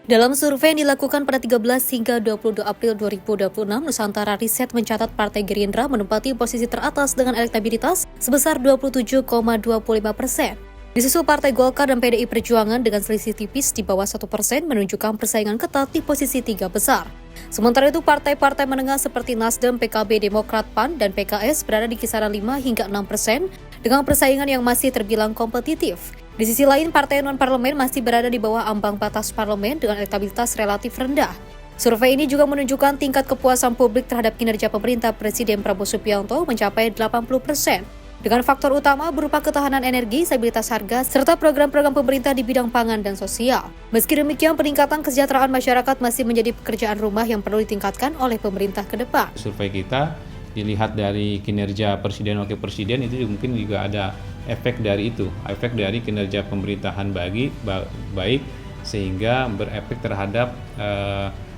Dalam survei yang dilakukan pada 13 hingga 22 April 2026, Nusantara Riset mencatat Partai Gerindra menempati posisi teratas dengan elektabilitas sebesar 27,25%. Disusul Partai Golkar dan PDI Perjuangan dengan selisih tipis di bawah 1% menunjukkan persaingan ketat di posisi 3 besar. Sementara itu, partai-partai menengah seperti Nasdem, PKB, Demokrat, PAN, dan PKS berada di kisaran 5 hingga 6% dengan persaingan yang masih terbilang kompetitif. Di sisi lain, partai non-parlemen masih berada di bawah ambang batas parlemen dengan elektabilitas relatif rendah. Survei ini juga menunjukkan tingkat kepuasan publik terhadap kinerja pemerintah Presiden Prabowo Subianto mencapai 80%, dengan faktor utama berupa ketahanan energi, stabilitas harga, serta program-program pemerintah di bidang pangan dan sosial. Meski demikian, peningkatan kesejahteraan masyarakat masih menjadi pekerjaan rumah yang perlu ditingkatkan oleh pemerintah ke depan. Survei kita dilihat dari kinerja Presiden Wakil Presiden itu mungkin juga ada efek dari itu, efek dari kinerja pemerintahan baik sehingga berefek terhadap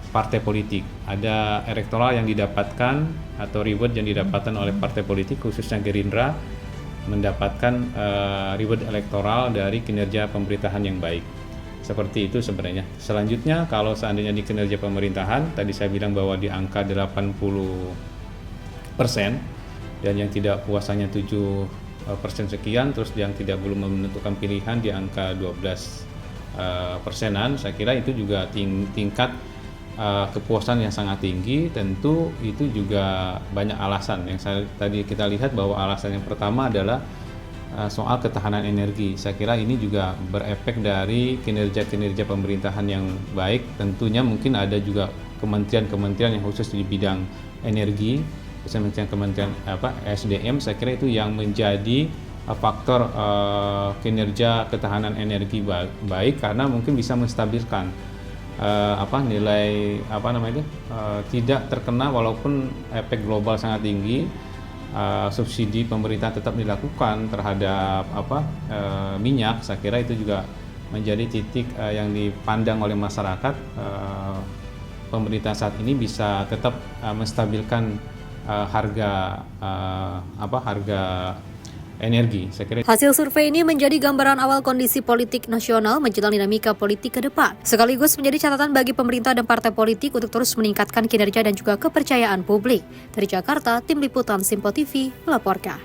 partai politik. Ada elektoral yang didapatkan atau reward yang didapatkan oleh partai politik, khususnya Gerindra, mendapatkan reward elektoral dari kinerja pemerintahan yang baik. Seperti itu sebenarnya. Selanjutnya, kalau seandainya di kinerja pemerintahan, tadi saya bilang bahwa di angka 80% dan yang tidak puasanya 7% sekian, terus yang tidak belum menentukan pilihan di angka 12%, saya kira itu juga tingkat kepuasan yang sangat tinggi. Tentu itu juga banyak alasan yang tadi kita lihat, bahwa alasan yang pertama adalah soal ketahanan energi. Saya kira ini juga berefek dari kinerja pemerintahan yang baik. Tentunya mungkin ada juga kementerian-kementerian yang khusus di bidang energi, Kementerian SDM. Saya kira itu yang menjadi faktor kinerja ketahanan energi baik, karena mungkin bisa menstabilkan nilai tidak terkena, walaupun efek global sangat tinggi. Subsidi pemerintah tetap dilakukan terhadap minyak. Saya kira itu juga menjadi titik yang dipandang oleh masyarakat. Pemerintah saat ini bisa tetap menstabilkan harga energi. Saya kira hasil survei ini menjadi gambaran awal kondisi politik nasional menjelang dinamika politik ke depan, sekaligus menjadi catatan bagi pemerintah dan partai politik untuk terus meningkatkan kinerja dan juga kepercayaan publik. Dari Jakarta, Tim Liputan Simpo TV melaporkan.